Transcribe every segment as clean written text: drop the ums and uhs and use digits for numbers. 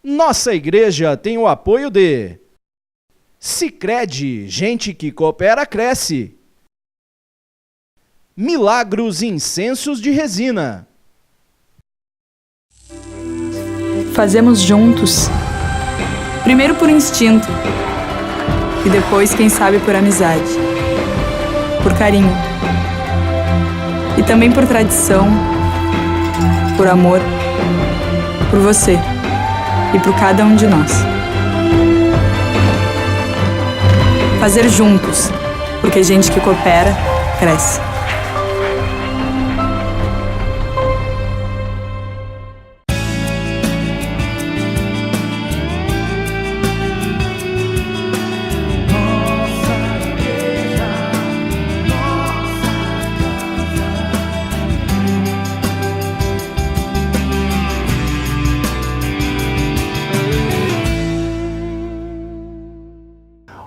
Nossa igreja tem o apoio de Sicredi, gente que coopera cresce. Milagros Incensos de Resina. Fazemos juntos, primeiro por instinto e depois, quem sabe, por amizade, por carinho e também por tradição, por amor, por você e por cada um de nós. Fazer juntos, porque gente que coopera, cresce.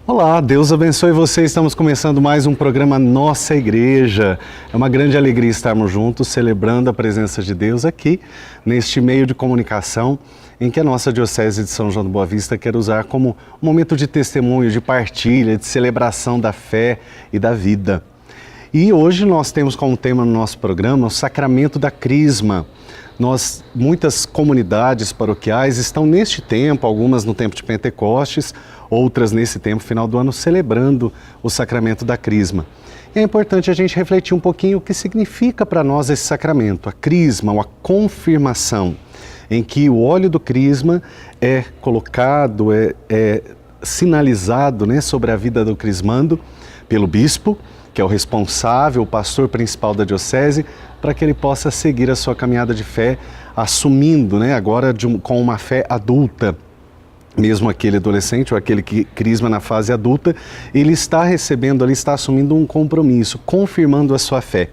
Olá, Deus abençoe você. Estamos começando mais um programa Nossa Igreja. É uma grande alegria estarmos juntos, celebrando a presença de Deus aqui, neste meio de comunicação, em que a nossa Diocese de São João do Boa Vista quer usar como um momento de testemunho, de partilha, de celebração da fé e da vida. E hoje nós temos como tema no nosso programa o Sacramento da Crisma. Muitas comunidades paroquiais estão neste tempo, algumas no tempo de Pentecostes, outras nesse tempo, final do ano, celebrando o Sacramento da Crisma. E é importante a gente refletir um pouquinho o que significa para nós esse sacramento, a crisma, ou a confirmação, em que o óleo do crisma é colocado, é sinalizado, né, sobre a vida do crismando pelo bispo, que é o responsável, o pastor principal da diocese, para que ele possa seguir a sua caminhada de fé, assumindo, né, agora com uma fé adulta. Mesmo aquele adolescente ou aquele que crisma na fase adulta, ele está recebendo, ele está assumindo um compromisso, confirmando a sua fé.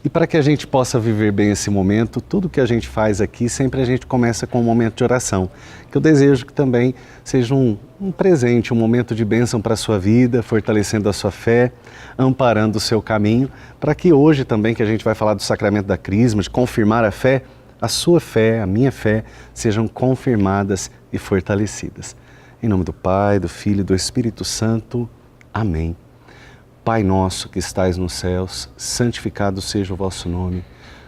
E para que a gente possa viver bem esse momento, tudo que a gente faz aqui, sempre a gente começa com um momento de oração, que eu desejo que também seja um presente, um momento de bênção para a sua vida, fortalecendo a sua fé, amparando o seu caminho, para que hoje também, que a gente vai falar do sacramento da crisma, de confirmar a fé, a sua fé, a minha fé, sejam confirmadas e fortalecidas. Em nome do Pai, do Filho e do Espírito Santo. Amém. Pai nosso que estais nos céus, santificado seja o vosso nome.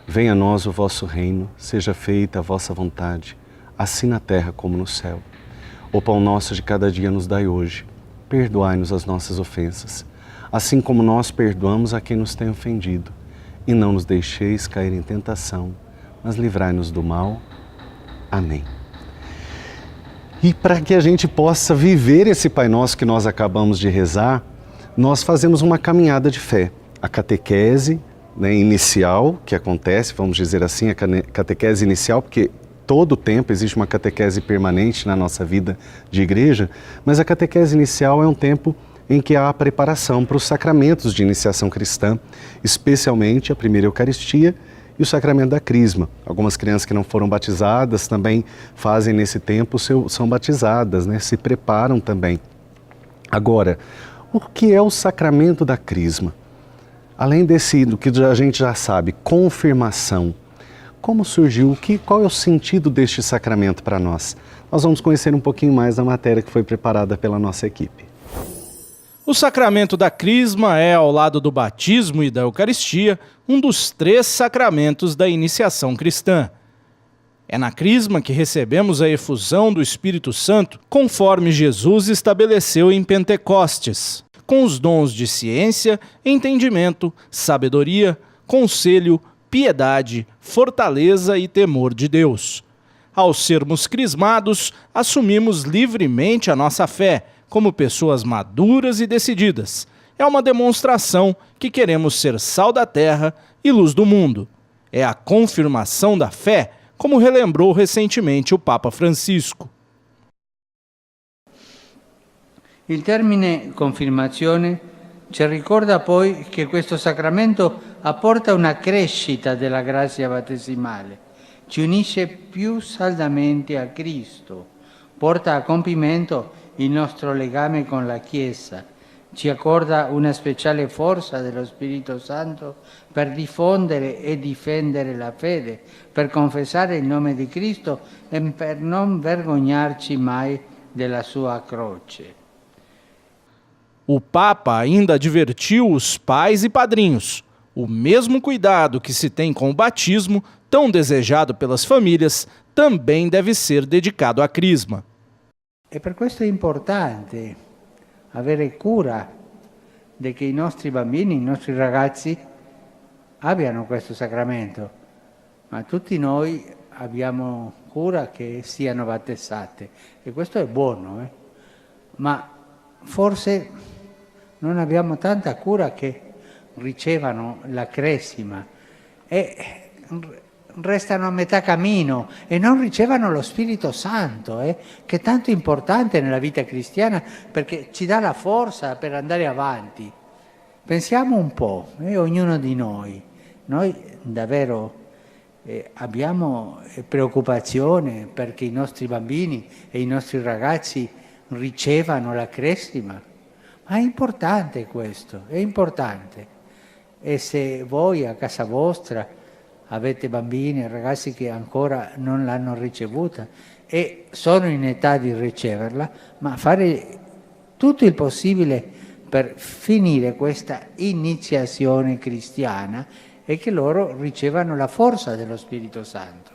Venha a nós o vosso reino, seja feita a vossa vontade, assim na terra como no céu. O pão nosso de cada dia nos dai hoje. Perdoai-nos as nossas ofensas, assim como nós perdoamos a quem nos tem ofendido. E não nos deixeis cair em tentação, mas livrai-nos do mal. Amém. E para que a gente possa viver esse Pai Nosso que nós acabamos de rezar, nós fazemos uma caminhada de fé. A catequese, né, inicial, que acontece, vamos dizer assim, a catequese inicial, porque todo o tempo existe uma catequese permanente na nossa vida de igreja, mas a catequese inicial é um tempo em que há a preparação para os sacramentos de iniciação cristã, especialmente a primeira Eucaristia e o sacramento da Crisma. Algumas crianças que não foram batizadas também fazem nesse tempo, são batizadas, né, se preparam também. Agora, o que é o sacramento da Crisma? Além do que a gente já sabe, confirmação. Como surgiu? Qual é o sentido deste sacramento para nós? Nós vamos conhecer um pouquinho mais da matéria que foi preparada pela nossa equipe. O sacramento da Crisma é, ao lado do batismo e da Eucaristia, um dos 3 sacramentos da iniciação cristã. É na Crisma que recebemos a efusão do Espírito Santo, conforme Jesus estabeleceu em Pentecostes, com os dons de ciência, entendimento, sabedoria, conselho, piedade, fortaleza e temor de Deus. Ao sermos crismados, assumimos livremente a nossa fé, como pessoas maduras e decididas. É uma demonstração que queremos ser sal da terra e luz do mundo. É a confirmação da fé, como relembrou recentemente o Papa Francisco. Il termine confirmazione ci ricorda poi che questo sacramento apporta una crescita della grazia battesimale, ci unisce più saldamente a Cristo, porta a compimento il nostro legame con la Chiesa, ci accorda una speciale forza dello Spirito Santo per diffondere e difendere la fede, per confessare il nome di Cristo e per non vergognarci mai della sua croce. O Papa ainda advertiu os pais e padrinhos. O mesmo cuidado que se tem com o batismo, tão desejado pelas famílias, também deve ser dedicado à crisma. E per questo è importante avere cura di che i nostri bambini, i nostri ragazzi abbiano questo sacramento, ma tutti noi abbiamo cura che siano battezzate e questo è buono, ma forse non abbiamo tanta cura che ricevano la cresima e restano a metà cammino e non ricevono lo Spirito Santo, che è tanto importante nella vita cristiana perché ci dà la forza per andare avanti. Pensiamo un po', ognuno di noi davvero abbiamo preoccupazione perché i nostri bambini e i nostri ragazzi ricevano la cresima, ma è importante questo, è importante. E se voi a casa vostra avete bambini e ragazzi che ancora non l'hanno ricevuta e sono in età di riceverla, ma fare tutto il possibile per finire questa iniziazione cristiana e che loro ricevano la forza dello Spirito Santo.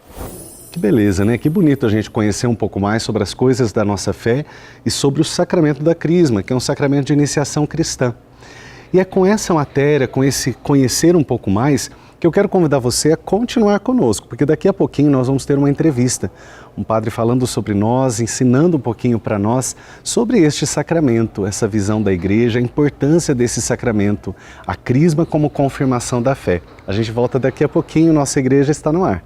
Que beleza, né? Que bonito a gente conhecer um pouco mais sobre as coisas da nossa fé e sobre o sacramento da Crisma, que é um sacramento de iniciação cristã. E é com essa matéria, com esse conhecer um pouco mais, que eu quero convidar você a continuar conosco, porque daqui a pouquinho nós vamos ter uma entrevista. Um padre falando sobre nós, ensinando um pouquinho para nós sobre este sacramento, essa visão da igreja, a importância desse sacramento, a Crisma como confirmação da fé. A gente volta daqui a pouquinho, nossa igreja está no ar.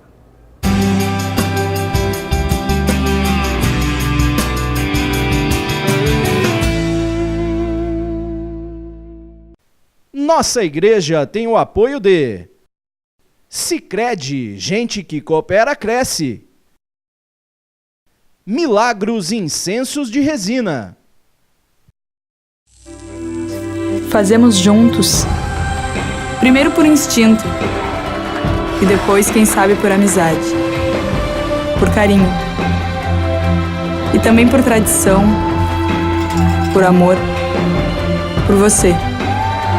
Nossa igreja tem o apoio de Sicredi, gente que coopera cresce. Milagros Incensos de Resina. Fazemos juntos, primeiro por instinto e depois, quem sabe, por amizade, por carinho e também por tradição, por amor, por você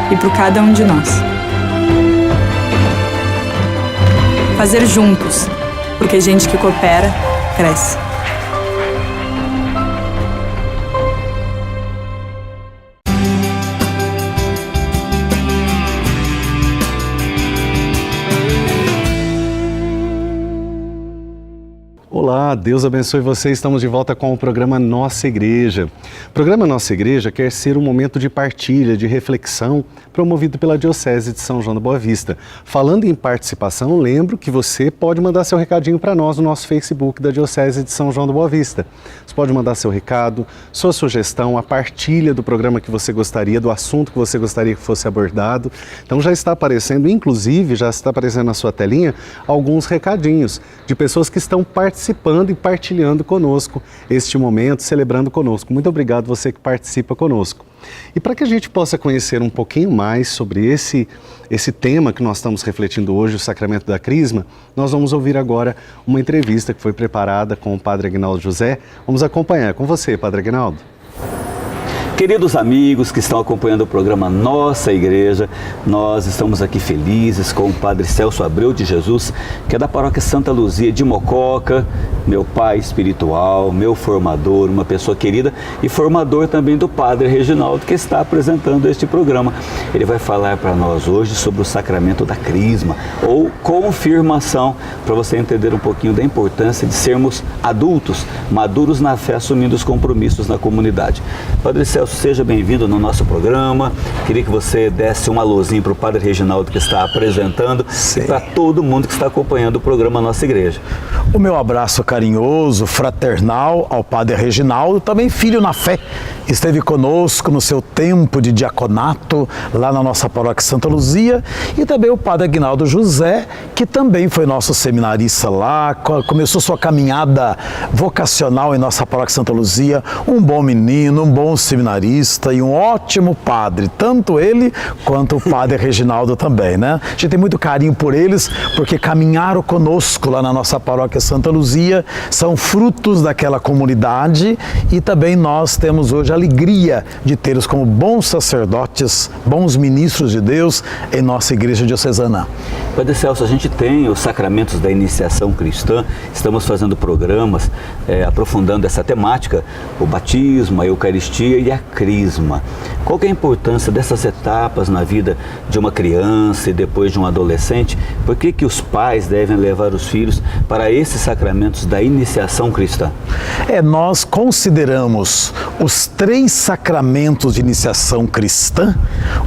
e por cada um de nós. Fazer juntos, porque gente que coopera, cresce. Olá, Deus abençoe você. Estamos de volta com o programa Nossa Igreja. O programa Nossa Igreja quer ser um momento de partilha, de reflexão, promovido pela Diocese de São João da Boa Vista. Falando em participação, lembro que você pode mandar seu recadinho para nós no nosso Facebook da Diocese de São João da Boa Vista. Você pode mandar seu recado, sua sugestão, a partilha do programa que você gostaria, do assunto que você gostaria que fosse abordado. Então já está aparecendo, inclusive, já está aparecendo na sua telinha, alguns recadinhos de pessoas que estão participando e partilhando conosco este momento, celebrando conosco. Muito obrigado você que participa conosco. E para que a gente possa conhecer um pouquinho mais sobre esse tema que nós estamos refletindo hoje, o Sacramento da Crisma, nós vamos ouvir agora uma entrevista que foi preparada com o Padre Aguinaldo José. Vamos acompanhar com você, Padre Aguinaldo. Queridos amigos que estão acompanhando o programa Nossa Igreja, nós estamos aqui felizes com o Padre Celso Abreu de Jesus, que é da Paróquia Santa Luzia de Mococa, meu pai espiritual, meu formador, uma pessoa querida e formador também do Padre Reginaldo, que está apresentando este programa. Ele vai falar para nós hoje sobre o Sacramento da Crisma, ou confirmação, para você entender um pouquinho da importância de sermos adultos, maduros na fé, assumindo os compromissos na comunidade. Padre Celso, seja bem-vindo no nosso programa. Queria que você desse um alôzinho para o Padre Reginaldo que está apresentando. Sim. E para todo mundo que está acompanhando o programa Nossa Igreja. O meu abraço carinhoso, fraternal ao Padre Reginaldo, também filho na fé. Esteve conosco no seu tempo de diaconato lá na nossa paróquia Santa Luzia, e também o Padre Aguinaldo José, que também foi nosso seminarista lá, começou sua caminhada vocacional em nossa paróquia Santa Luzia, um bom menino, um bom seminarista. seminarista e um ótimo padre, tanto ele quanto o padre Reginaldo também, né? A gente tem muito carinho por eles, porque caminharam conosco lá na nossa paróquia Santa Luzia, são frutos daquela comunidade e também nós temos hoje a alegria de tê-los como bons sacerdotes, bons ministros de Deus em nossa igreja diocesana. Padre Celso, a gente tem os sacramentos da iniciação cristã, estamos fazendo programas aprofundando essa temática, o batismo, a Eucaristia e a Crisma. Qual que é a importância dessas etapas na vida de uma criança e depois de um adolescente? Por que os pais devem levar os filhos para esses sacramentos da iniciação cristã? Nós consideramos os 3 sacramentos de iniciação cristã,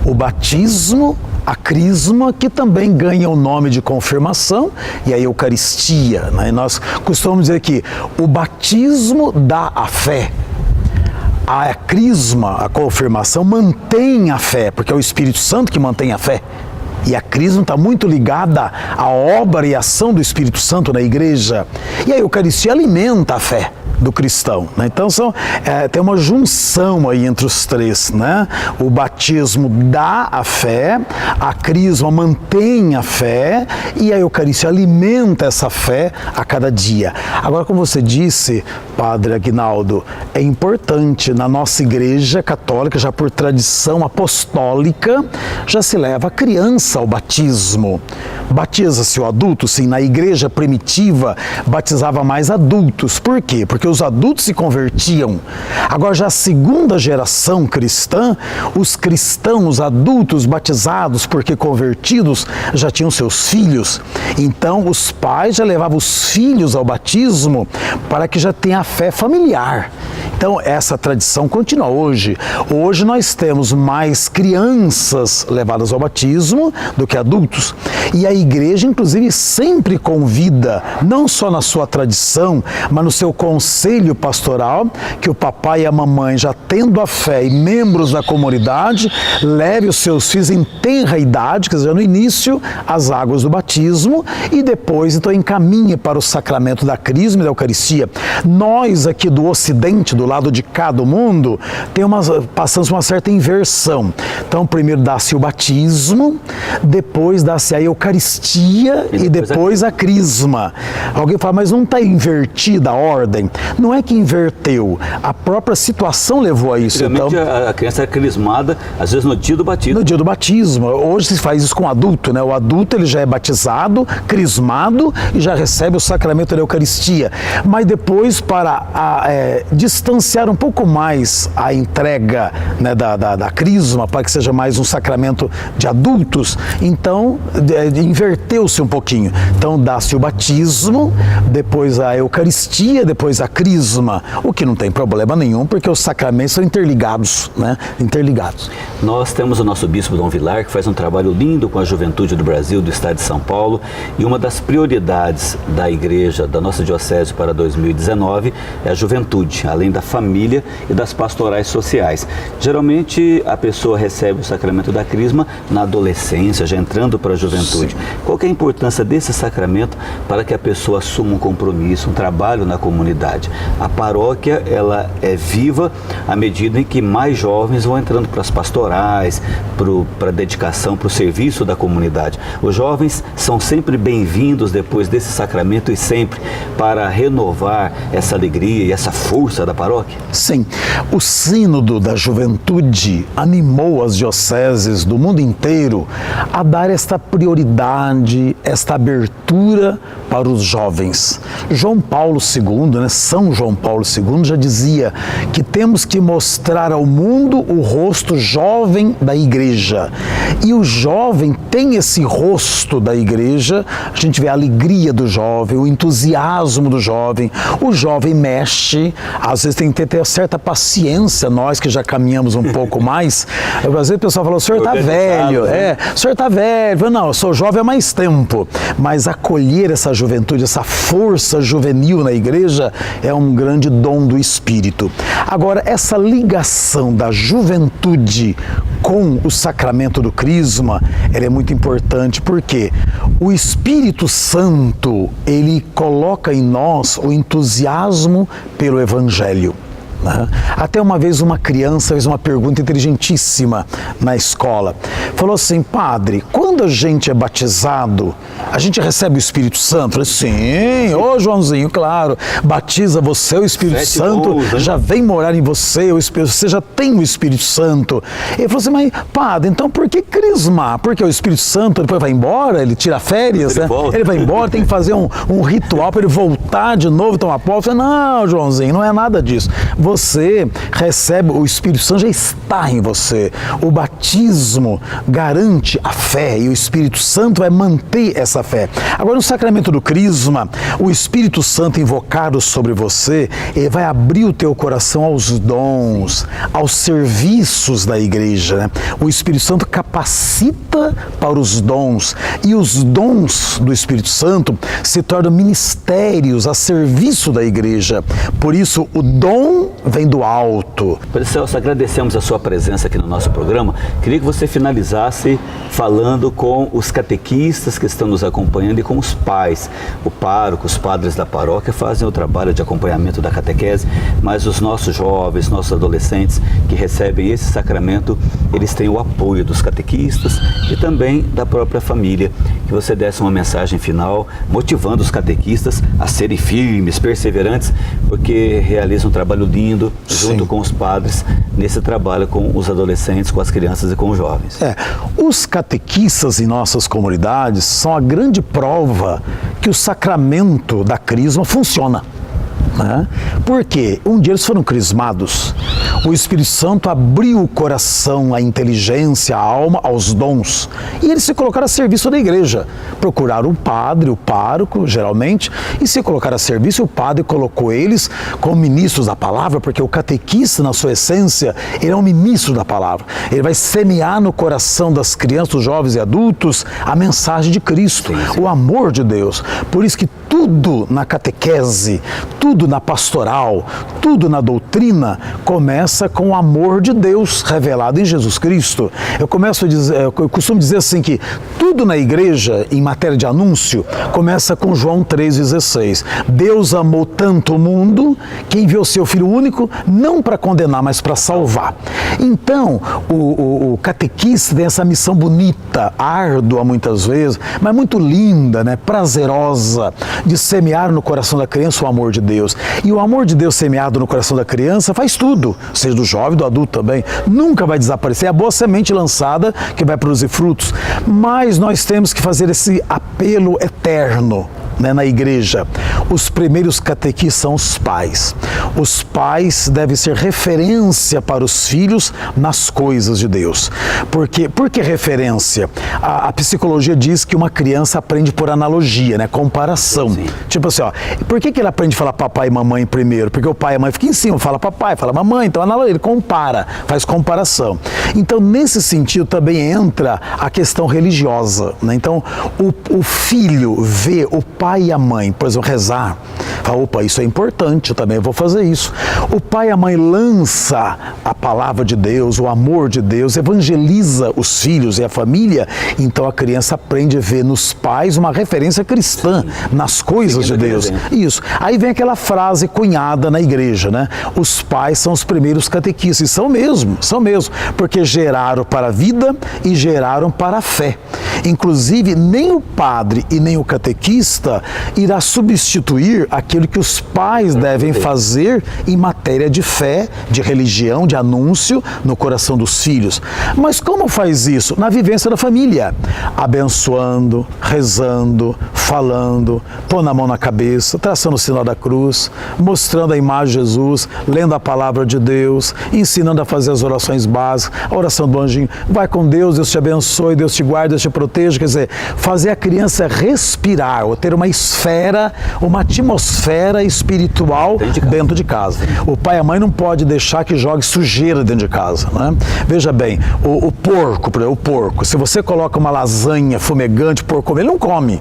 o batismo, a Crisma, que também ganha o nome de confirmação, e a Eucaristia, né? E nós costumamos dizer que o batismo dá a fé, a Crisma, a confirmação, mantém a fé, porque é o Espírito Santo que mantém a fé. E a Crisma está muito ligada à obra e ação do Espírito Santo na igreja. E a Eucaristia alimenta a fé do cristão, né? Então tem uma junção aí entre os 3, né? O batismo dá a fé, a Crisma mantém a fé e a Eucaristia alimenta essa fé a cada dia. Agora, como você disse, Padre Aguinaldo, é importante na nossa igreja católica, já por tradição apostólica, já se leva a criança ao batismo. Batiza-se o adulto, sim, na igreja primitiva batizava mais adultos. Por quê? Porque os adultos se convertiam. Agora já a segunda geração cristã, os cristãos adultos batizados porque convertidos já tinham seus filhos. Então os pais já levavam os filhos ao batismo para que já tenha a fé familiar. Então essa tradição continua hoje. Hoje nós temos mais crianças levadas ao batismo do que adultos. E a igreja, inclusive, sempre convida, não só na sua tradição, mas no seu conselho pastoral, que o papai e a mamãe, já tendo a fé e membros da comunidade, leve os seus filhos em tenra idade, quer dizer, no início, às águas do batismo e depois, então, encaminhe para o sacramento da Crisma e da Eucaristia. Nós aqui do Ocidente, do lado de cá do mundo, passamos uma certa inversão. Então, primeiro dá-se o batismo, depois dá-se a Eucaristia e depois a Crisma. Alguém fala, mas não está invertida a ordem? Não é que inverteu, a própria situação levou a isso. Então, a criança é crismada, às vezes no dia do batismo. No dia do batismo. Hoje se faz isso com o adulto, né? O adulto ele já é batizado, crismado e já recebe o sacramento da Eucaristia. Mas depois, para distanciar um pouco mais a entrega, né, da Crisma, para que seja mais um sacramento de adultos, então inverteu-se um pouquinho. Então dá-se o batismo, depois a Eucaristia, depois a Crisma, o que não tem problema nenhum, porque os sacramentos são interligados, né? Interligados. Nós temos o nosso bispo Dom Vilar, que faz um trabalho lindo com a juventude do Brasil, do estado de São Paulo, e uma das prioridades da igreja, da nossa diocese para 2019, é a juventude, além da família e das pastorais sociais. Geralmente a pessoa recebe o sacramento da Crisma na adolescência, já entrando para a juventude. Qual que é a importância desse sacramento para que a pessoa assuma um compromisso, um trabalho na comunidade? A paróquia, ela é viva à medida em que mais jovens vão entrando para as pastorais, para a dedicação, para o serviço da comunidade. Os jovens são sempre bem-vindos depois desse sacramento e sempre para renovar essa alegria e essa força da paróquia? Sim. O Sínodo da Juventude animou as dioceses do mundo inteiro a dar esta prioridade, esta abertura para os jovens. João Paulo II, né, São João Paulo II já dizia que temos que mostrar ao mundo o rosto jovem da igreja. E o jovem tem esse rosto da igreja, a gente vê a alegria do jovem, o entusiasmo do jovem, o jovem mexe, às vezes tem que ter certa paciência, nós que já caminhamos um pouco mais, às vezes o pessoal fala, o senhor está velho, o senhor está velho, não, eu sou jovem há mais tempo, mas acolher essa juventude, essa força juvenil na igreja é um grande dom do Espírito. Agora, essa ligação da juventude com o sacramento do Crisma, ela é muito importante porque o Espírito Santo, ele coloca em nós o entusiasmo pelo Evangelho. né? Até uma vez uma criança fez uma pergunta inteligentíssima na escola. Falou assim: padre, quando a gente é batizado, a gente recebe o Espírito Santo? Eu falei: sim, ô Joãozinho, claro, batiza você, o Espírito Santo já vem morar em você, você já tem o Espírito Santo. Ele falou assim: mas padre, então por que crismar? Porque o Espírito Santo depois vai embora, ele tira férias, né? Ele vai embora, tem que fazer um ritual para ele voltar de novo, tomar posse. Eu falei: não, Joãozinho, não é nada disso. Você recebe, o Espírito Santo já está em você. O batismo garante a fé e o Espírito Santo vai manter essa fé. Agora, no sacramento do crisma, o Espírito Santo invocado sobre você, ele vai abrir o teu coração aos dons, aos serviços da igreja, né? O Espírito Santo capacita para os dons, e os dons do Espírito Santo se tornam ministérios a serviço da igreja. Por isso, o dom vem do alto. Padre Celso, agradecemos a sua presença aqui no nosso programa. Queria que você finalizasse falando com os catequistas que estão nos acompanhando e com os pais. O pároco, os padres da paróquia fazem o trabalho de acompanhamento da catequese, mas os nossos jovens, nossos adolescentes que recebem esse sacramento, eles têm o apoio dos catequistas e também da própria família. Que você desse uma mensagem final motivando os catequistas a serem firmes, perseverantes, porque realizam um trabalho lindo junto com os padres nesse trabalho com os adolescentes, com as crianças e com os jovens. Os catequistas em nossas comunidades são a grande prova que o sacramento da crisma funciona. Né? Porque um dia eles foram crismados, o Espírito Santo abriu o coração, a inteligência, a alma, aos dons, e eles se colocaram a serviço da igreja. Procuraram o padre, o pároco, geralmente, e se colocaram a serviço. O padre colocou eles como ministros da palavra, porque o catequista, na sua essência, ele é um ministro da palavra. Ele vai semear no coração das crianças, dos jovens e adultos a mensagem de Cristo, o amor de Deus. Por isso que tudo na catequese, tudo na pastoral, tudo na doutrina começa com o amor de Deus revelado em Jesus Cristo. Eu costumo dizer assim que tudo na igreja, em matéria de anúncio, começa com João 3,16. Deus amou tanto o mundo que enviou seu Filho único, não para condenar, mas para salvar. Então, o catequista tem essa missão bonita, árdua muitas vezes, mas muito linda, né? Prazerosa, de semear no coração da criança o amor de Deus. E o amor de Deus semeado no coração da criança faz tudo, seja do jovem, do adulto também. Nunca vai desaparecer. É a boa semente lançada que vai produzir frutos. Mas nós temos que fazer esse apelo eterno, né, na igreja. Os primeiros catequistas são os pais. Os pais devem ser referência para os filhos nas coisas de Deus. Por que referência? A psicologia diz que uma criança aprende por analogia, né, comparação. Sim. Tipo assim, ó, por que ele aprende a falar papai e mamãe primeiro? Porque o pai e a mãe ficam em cima, fala papai, fala mamãe, então ele compara, faz comparação. Então, nesse sentido, também entra a questão religiosa, né? Então, o filho vê o pai e a mãe, por exemplo, rezar, fala, opa, isso é importante, eu também vou fazer isso. O pai e a mãe lança a palavra de Deus, o amor de Deus, evangeliza os filhos e a família, então a criança aprende a ver nos pais uma referência cristã, nas coisas de Deus. Isso. Aí vem aquela frase cunhada na igreja, né? Os pais são os primeiros catequistas, e são mesmo, porque geraram para a vida e geraram para a fé. Inclusive, nem o padre e nem o catequista irá substituir aquilo que os pais devem fazer em matéria de fé, de religião, de anúncio no coração dos filhos. Mas como faz isso? Na vivência da família, abençoando, rezando, falando, pondo a mão na cabeça, traçando o sinal da cruz, mostrando a imagem de Jesus, lendo a palavra de Deus, ensinando a fazer as orações básicas, a oração do anjinho, vai com Deus, Deus te abençoe, Deus te guarde, Deus te proteja, quer dizer, fazer a criança respirar, ou ter uma esfera, uma atmosfera espiritual dentro de casa. O pai e a mãe não pode deixar que jogue sujeira dentro de casa, né? Veja bem, o porco, se você coloca uma lasanha fumegante, o porco come, ele não come.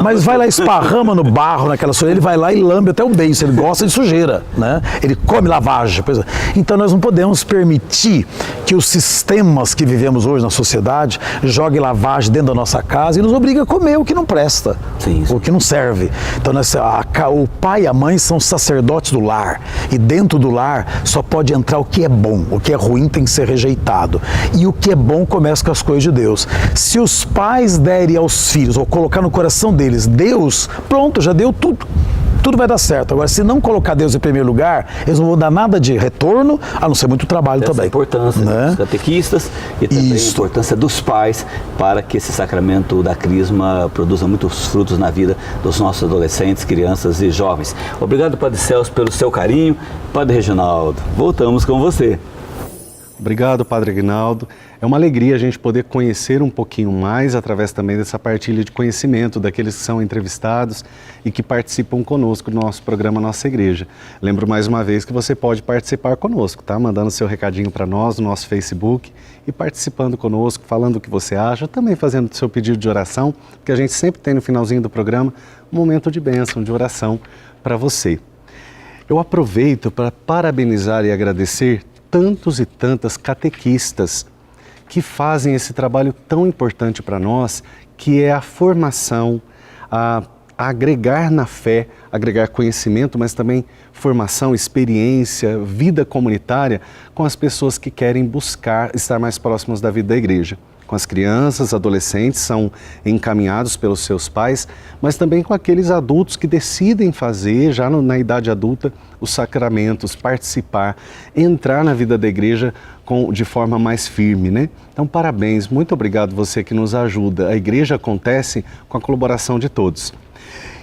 Mas vai lá, esparrama no barro, naquela sujeira, ele vai lá e lambe até o beiço, ele gosta de sujeira, né? Ele come lavagem. Então nós não podemos permitir que os sistemas que vivemos hoje na sociedade joguem lavagem dentro da nossa casa e nos obriguem a comer o que não presta. Sim, que não serve. Então o pai e a mãe são sacerdotes do lar, e dentro do lar só pode entrar o que é bom, o que é ruim tem que ser rejeitado. E o que é bom começa com as coisas de Deus. Se os pais derem aos filhos, ou colocar no coração deles Deus, pronto, já deu tudo. Tudo vai dar certo. Agora, se não colocar Deus em primeiro lugar, eles não vão dar nada de retorno, a não ser muito trabalho também. A importância dos catequistas e também a importância dos pais para que esse sacramento da Crisma produza muitos frutos na vida dos nossos adolescentes, crianças e jovens. Obrigado, Padre Celso, pelo seu carinho. Padre Reginaldo, voltamos com você. Obrigado, Padre Aguinaldo. É uma alegria a gente poder conhecer um pouquinho mais através também dessa partilha de conhecimento daqueles que são entrevistados e que participam conosco do nosso programa Nossa Igreja. Lembro mais uma vez que você pode participar conosco, tá? Mandando seu recadinho para nós no nosso Facebook e participando conosco, falando o que você acha, também fazendo seu pedido de oração, porque a gente sempre tem no finalzinho do programa um momento de bênção, de oração para você. Eu aproveito para parabenizar e agradecer tantos e tantas catequistas que fazem esse trabalho tão importante para nós, que é a formação, a agregar na fé, agregar conhecimento, mas também formação, experiência, vida comunitária com as pessoas que querem buscar estar mais próximas da vida da igreja. Com as crianças, adolescentes, são encaminhados pelos seus pais, mas também com aqueles adultos que decidem fazer, já na idade adulta, os sacramentos, participar, entrar na vida da igreja de forma mais firme, né? Então, parabéns, muito obrigado você que nos ajuda. A igreja acontece com a colaboração de todos.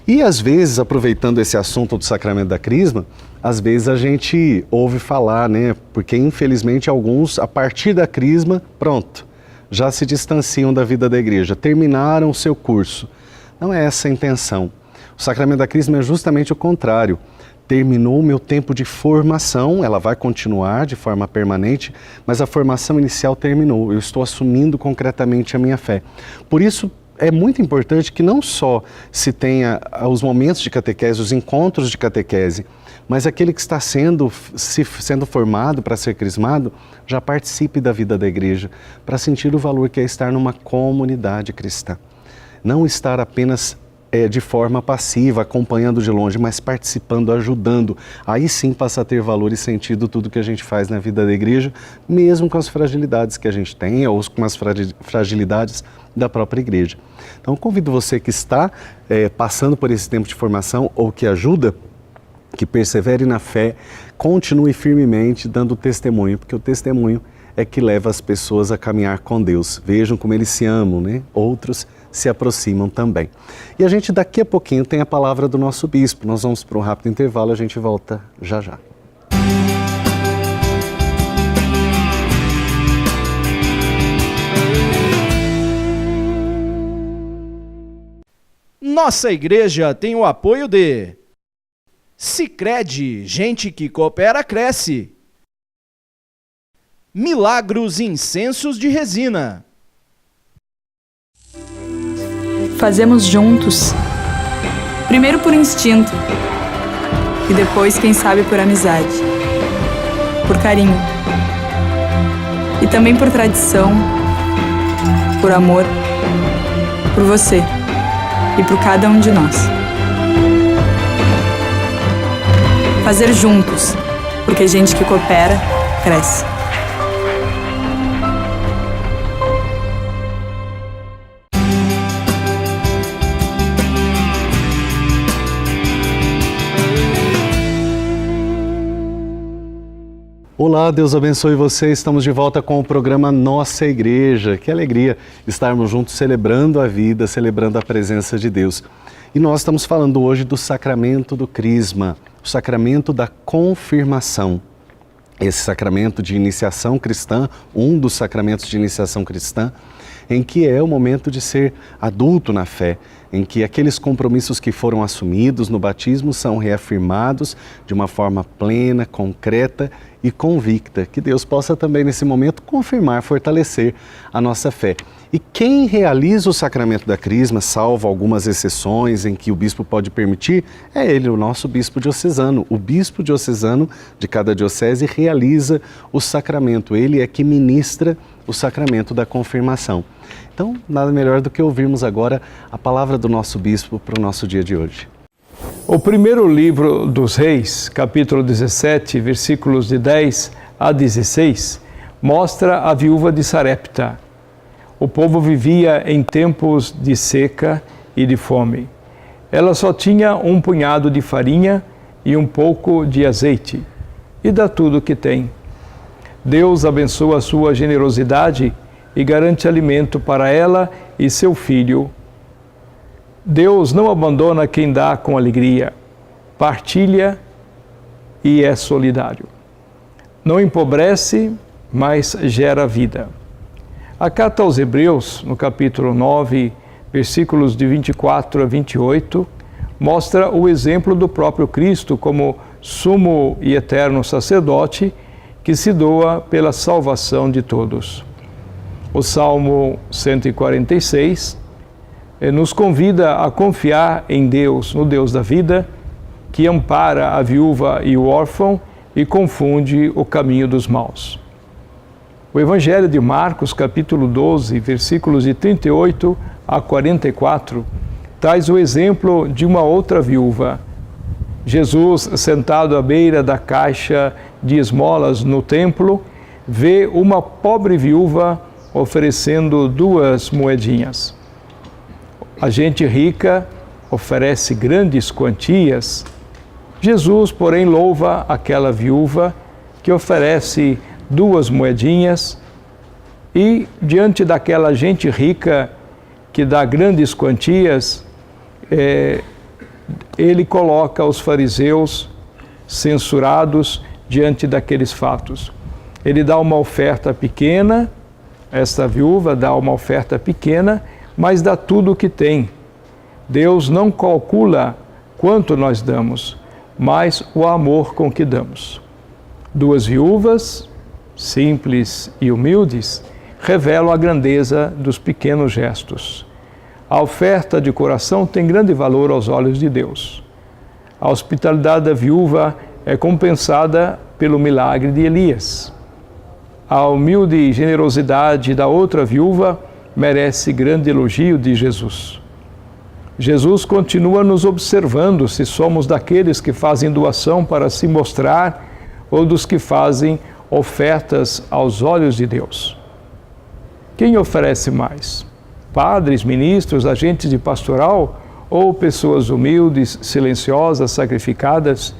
E às vezes, aproveitando esse assunto do sacramento da Crisma, às vezes a gente ouve falar, né? Porque infelizmente alguns, a partir da Crisma, pronto, já se distanciam da vida da igreja, terminaram o seu curso. Não é essa a intenção. O sacramento da Crisma é justamente o contrário. Terminou o meu tempo de formação, ela vai continuar de forma permanente, mas a formação inicial terminou. Eu estou assumindo concretamente a minha fé. Por isso, é muito importante que não só se tenha os momentos de catequese, os encontros de catequese, mas aquele que está sendo formado para ser crismado, já participe da vida da igreja, para sentir o valor que é estar numa comunidade cristã. Não estar apenas de forma passiva, acompanhando de longe, mas participando, ajudando. Aí sim passa a ter valor e sentido tudo que a gente faz na vida da igreja, mesmo com as fragilidades que a gente tem, ou com as fragilidades da própria igreja. Então, convido você que está passando por esse tempo de formação ou que ajuda, que persevere na fé, continue firmemente dando testemunho, porque o testemunho é que leva as pessoas a caminhar com Deus. Vejam como eles se amam, né? Outros se aproximam também. E a gente daqui a pouquinho tem a palavra do nosso bispo. Nós vamos para um rápido intervalo, a gente volta já já. Nossa igreja tem o apoio de Sicredi, gente que coopera cresce. Milagros Incensos de Resina. Fazemos juntos, primeiro por instinto e depois, quem sabe, por amizade, por carinho e também por tradição, por amor, por você e por cada um de nós. Fazer juntos, porque gente que coopera, cresce. Olá, Deus abençoe você. Estamos de volta com o programa Nossa Igreja. Que alegria estarmos juntos celebrando a vida, celebrando a presença de Deus. E nós estamos falando hoje do sacramento do Crisma, o sacramento da confirmação. Esse sacramento de iniciação cristã, um dos sacramentos de iniciação cristã, em que é o momento de ser adulto na fé, em que aqueles compromissos que foram assumidos no batismo são reafirmados de uma forma plena, concreta e convicta. Que Deus possa também nesse momento confirmar, fortalecer a nossa fé. E quem realiza o sacramento da Crisma, salvo algumas exceções em que o bispo pode permitir, é ele, o nosso bispo diocesano. O bispo diocesano de cada diocese realiza o sacramento. Ele é que ministra o sacramento da confirmação. Então, nada melhor do que ouvirmos agora a palavra do nosso bispo para o nosso dia de hoje. O primeiro livro dos Reis, capítulo 17, versículos de 10 a 16, mostra a viúva de Sarepta. O povo vivia em tempos de seca e de fome. Ela só tinha um punhado de farinha e um pouco de azeite, e dá tudo o que tem. Deus abençoa a sua generosidade e garante alimento para ela e seu filho. Deus não abandona quem dá com alegria, partilha e é solidário. Não empobrece, mas gera vida. A carta aos Hebreus, no capítulo 9, versículos de 24 a 28, mostra o exemplo do próprio Cristo como sumo e eterno sacerdote que se doa pela salvação de todos. O Salmo 146 nos convida a confiar em Deus, no Deus da vida, que ampara a viúva e o órfão e confunde o caminho dos maus. O Evangelho de Marcos, capítulo 12, versículos de 38 a 44, traz o exemplo de uma outra viúva. Jesus, sentado à beira da caixa de esmolas no templo, vê uma pobre viúva oferecendo 2 moedinhas. A gente rica oferece grandes quantias. Jesus, porém, louva aquela viúva que oferece 2 moedinhas e, diante daquela gente rica que dá grandes quantias, ele coloca os fariseus censurados diante daqueles fatos. Ele dá uma oferta pequena, esta viúva dá uma oferta pequena, mas dá tudo o que tem. Deus não calcula quanto nós damos, mas o amor com que damos. 2 viúvas, simples e humildes, revelam a grandeza dos pequenos gestos. A oferta de coração tem grande valor aos olhos de Deus. A hospitalidade da viúva é compensada pelo milagre de Elias. A humilde generosidade da outra viúva merece grande elogio de Jesus. Jesus continua nos observando se somos daqueles que fazem doação para se mostrar ou dos que fazem ofertas aos olhos de Deus. Quem oferece mais? Padres, ministros, agentes de pastoral ou pessoas humildes, silenciosas, sacrificadas,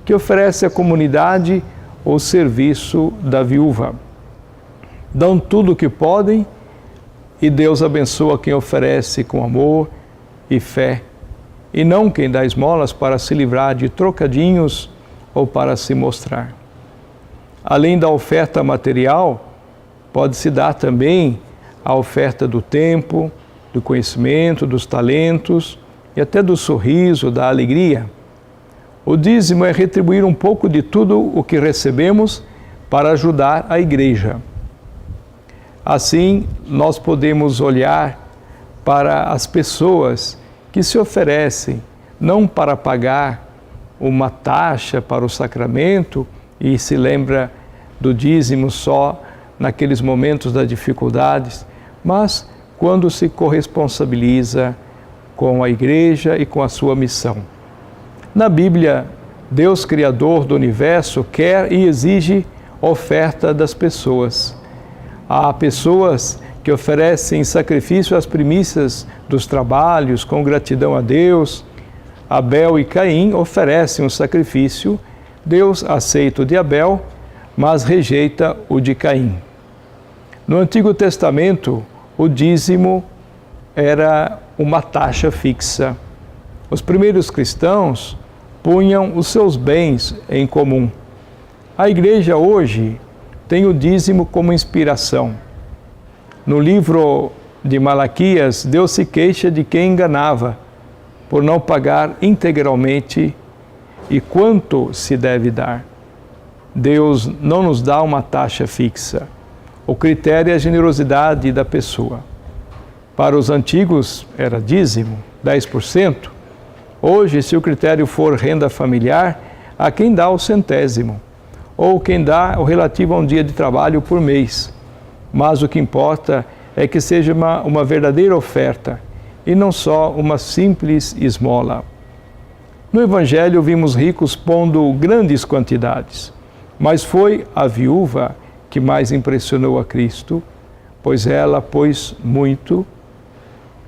que oferecem à comunidade o serviço da viúva? Dão tudo o que podem e Deus abençoa quem oferece com amor e fé, e não quem dá esmolas para se livrar de trocadinhos ou para se mostrar. Além da oferta material, pode-se dar também a oferta do tempo, do conhecimento, dos talentos e até do sorriso, da alegria. O dízimo é retribuir um pouco de tudo o que recebemos para ajudar a igreja. Assim, nós podemos olhar para as pessoas que se oferecem, não para pagar uma taxa para o sacramento e se lembra do dízimo só naqueles momentos das dificuldades, mas quando se corresponsabiliza com a igreja e com a sua missão. Na Bíblia, Deus, Criador do universo, quer e exige oferta das pessoas. Há pessoas que oferecem sacrifício às primícias dos trabalhos com gratidão a Deus. Abel e Caim oferecem um sacrifício. Deus aceita o de Abel, mas rejeita o de Caim. No Antigo Testamento, o dízimo era uma taxa fixa. Os primeiros cristãos punham os seus bens em comum. A igreja hoje tem o dízimo como inspiração. No livro de Malaquias, Deus se queixa de quem enganava por não pagar integralmente e quanto se deve dar. Deus não nos dá uma taxa fixa. O critério é a generosidade da pessoa. Para os antigos era dízimo, 10%. Hoje, se o critério for renda familiar, há quem dá o centésimo, ou quem dá o relativo a um dia de trabalho por mês. mas o que importa é que seja uma verdadeira oferta e não só uma simples esmola. No Evangelho vimos ricos pondo grandes quantidades, mas foi a viúva que mais impressionou a Cristo, pois ela pôs muito,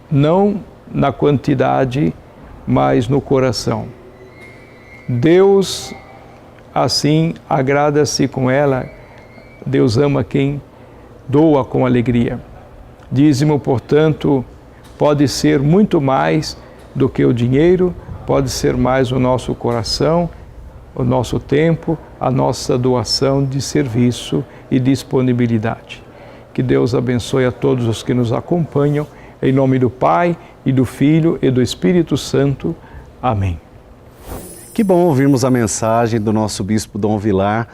não na quantidade, mas no coração. Deus, assim, agrada-se com ela. Deus ama quem doa com alegria. Dízimo, portanto, pode ser muito mais do que o dinheiro, pode ser mais o nosso coração, o nosso tempo, a nossa doação de serviço e disponibilidade. Que Deus abençoe a todos os que nos acompanham, em nome do Pai, e do Filho e do Espírito Santo. Amém. Que bom ouvirmos a mensagem do nosso Bispo Dom Vilar,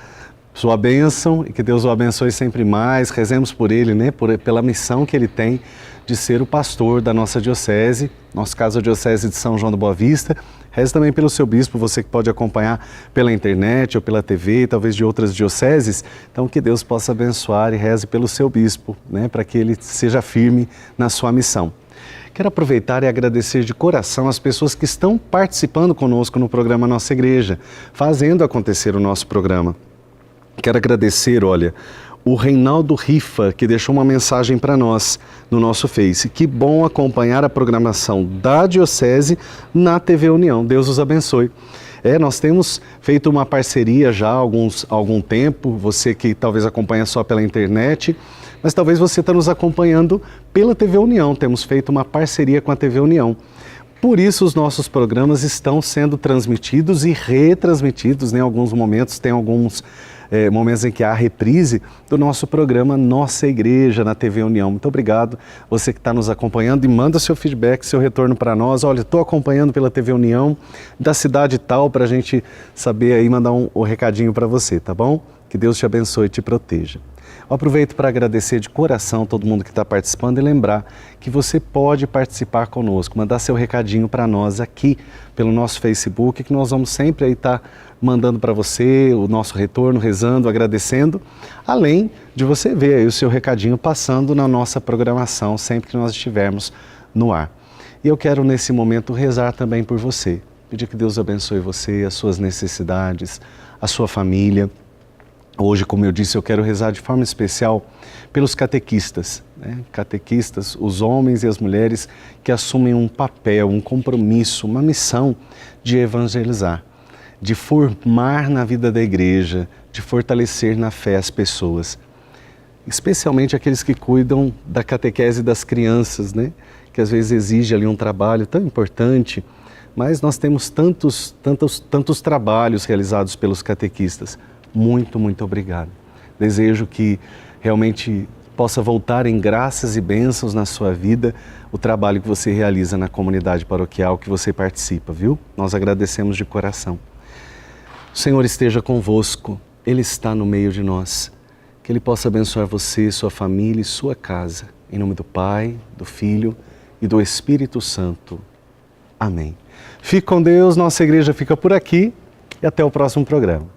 sua bênção, e que Deus o abençoe sempre mais. Rezemos por ele, né? Pela missão que ele tem de ser o pastor da nossa diocese, nosso caso a Diocese de São João da Boa Vista. Reze também pelo seu bispo, você que pode acompanhar pela internet ou pela TV, talvez de outras dioceses. Então que Deus possa abençoar e reze pelo seu bispo, né? Para que ele seja firme na sua missão. Quero aproveitar e agradecer de coração as pessoas que estão participando conosco no programa Nossa Igreja, fazendo acontecer o nosso programa. Quero agradecer, olha, o Reinaldo Rifa, que deixou uma mensagem para nós no nosso Face. Que bom acompanhar a programação da Diocese na TV União. Deus os abençoe. Nós temos feito uma parceria já há algum tempo, você que talvez acompanha só pela internet, mas talvez você está nos acompanhando pela TV União. Temos feito uma parceria com a TV União. Por isso os nossos programas estão sendo transmitidos e retransmitidos, né? Em alguns momentos, tem alguns momentos em que há a reprise do nosso programa Nossa Igreja na TV União. Muito obrigado, você que está nos acompanhando, e manda seu feedback, seu retorno para nós. Olha, estou acompanhando pela TV União da cidade tal, para a gente saber aí, mandar um recadinho para você, tá bom? Que Deus te abençoe e te proteja. Eu aproveito para agradecer de coração todo mundo que está participando e lembrar que você pode participar conosco, mandar seu recadinho para nós aqui pelo nosso Facebook, que nós vamos sempre aí estar mandando para você o nosso retorno, rezando, agradecendo, além de você ver aí o seu recadinho passando na nossa programação sempre que nós estivermos no ar. E eu quero nesse momento rezar também por você, pedir que Deus abençoe você, as suas necessidades, a sua família. Hoje, como eu disse, eu quero rezar de forma especial pelos catequistas, né? Catequistas, os homens e as mulheres que assumem um papel, um compromisso, uma missão de evangelizar, de formar na vida da igreja, de fortalecer na fé as pessoas. Especialmente aqueles que cuidam da catequese das crianças, né? Que às vezes exige ali um trabalho tão importante, mas nós temos tantos trabalhos realizados pelos catequistas. Muito, muito obrigado. Desejo que realmente possa voltar em graças e bênçãos na sua vida o trabalho que você realiza na comunidade paroquial que você participa, viu? Nós agradecemos de coração. O Senhor esteja convosco, Ele está no meio de nós. Que Ele possa abençoar você, sua família e sua casa. Em nome do Pai, do Filho e do Espírito Santo. Amém. Fique com Deus, nossa igreja fica por aqui e até o próximo programa.